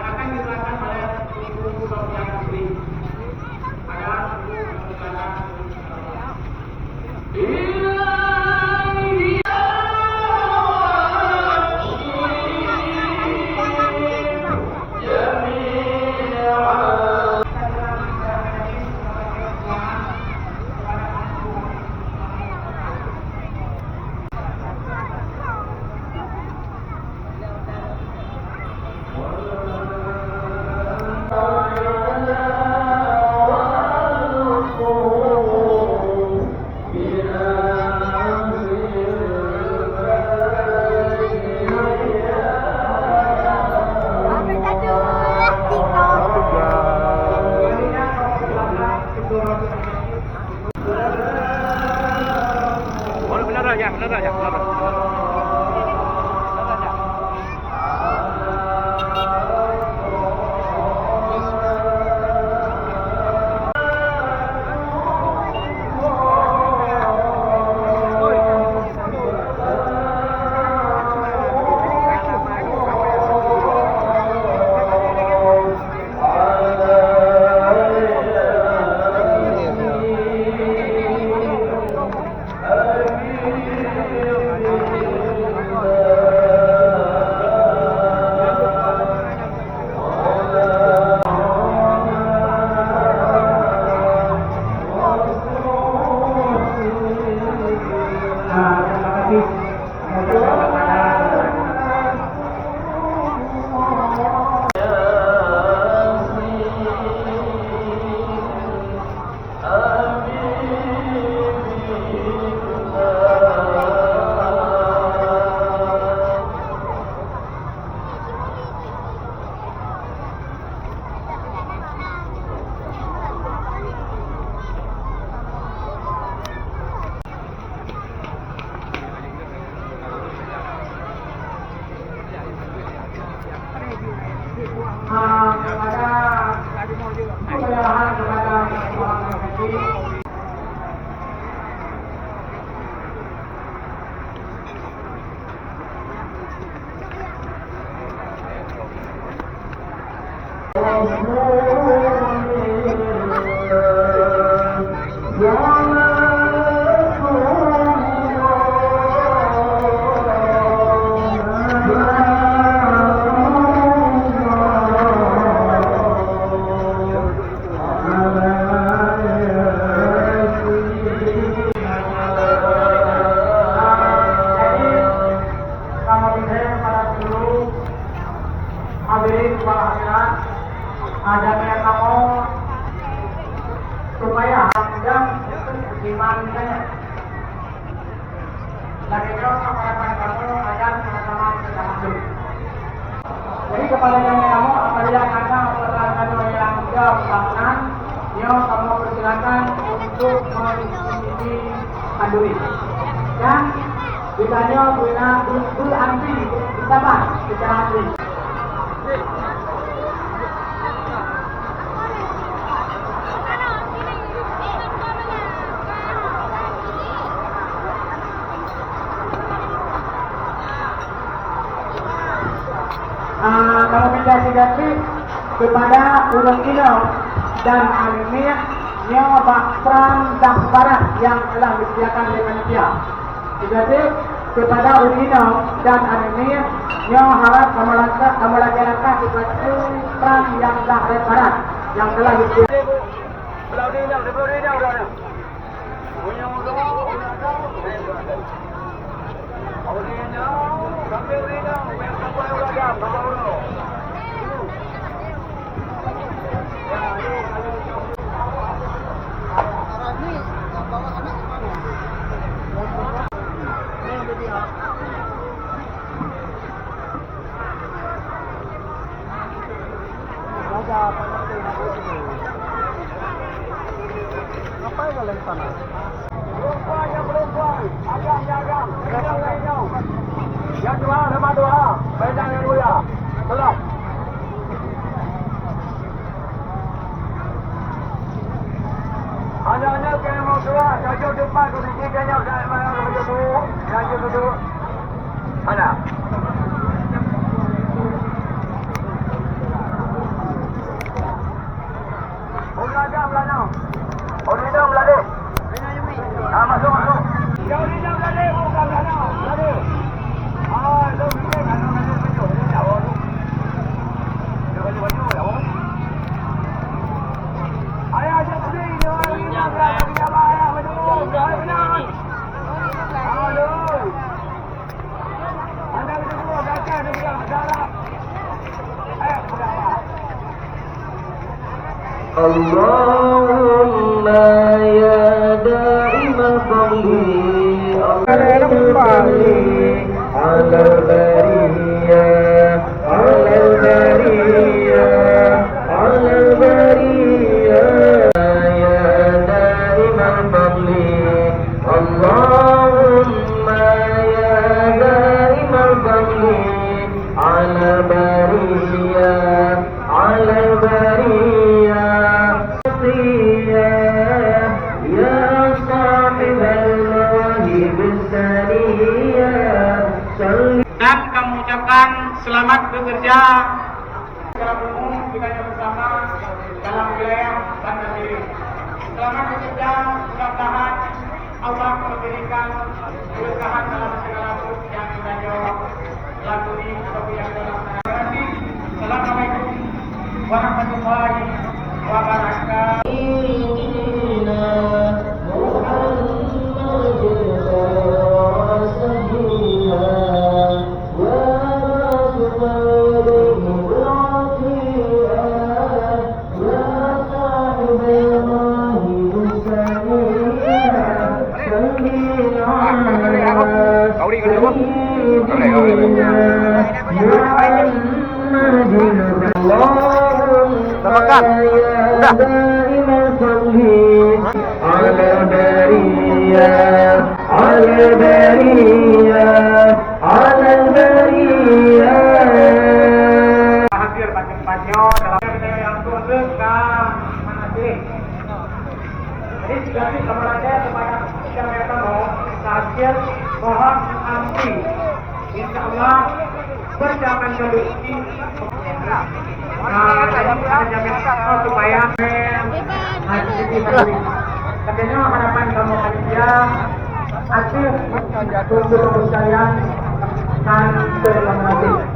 akan diserahkan oleh ibu Sofian Putri. Ada ibu Sofian supaya yang dimana lagi kalau sama kamu akan sama-sama kita masuk. Jadi kepada yang kamu apabila anda melakukan yang jauh bangunan, kamu persilakan untuk mengikuti kanduri. Dan ditanya guna anti ditambah secara anti. Kalau kita ganti kepada Ulung Ino dan Alimir Bakpran Dakbarat yang telah disediakan oleh panitia. Jadi kepada Ulung Ino dan Alimir harap kamu laksanakan kepada Bakpran yang Dakbarat yang telah disediakan. Apa yang kalian sana? Perempuan, agam. Yang dua, nama dua, bayang yang mulia, tolong. Hanya kena mau dua, jauh depan, kau kena jauh dulu. Ada. اللهم يا دائم الفضل على البرية على البرية على البرية يا دائم الفضل اللهم يا دائم الفضل على البرية على البرية يا صاحب المواهب الثانية dan kami ucapkan selamat bekerja secara umum kita bersama dalam wilayah Bandar Diri. Selamat bekerja, mudah-mudahan Allah memberikan keberkahan dalam segala bentuk yang kita lakoni atau yang dilaksanakan. Assalamualaikum warahmatullahi wabarakatuh. Makan. Udah. Ala bariyah, ala bariyah, ala bariyah. Hadir banyak-banyak dalam yang turun ke manasik. Jadi sekali kepada kepada yang mereka mau hadir mohon ampun. InsyaAllah persiapan kondisi supaya katanya harapan kamu panitia aktif untuk sekalian dan berlangsung.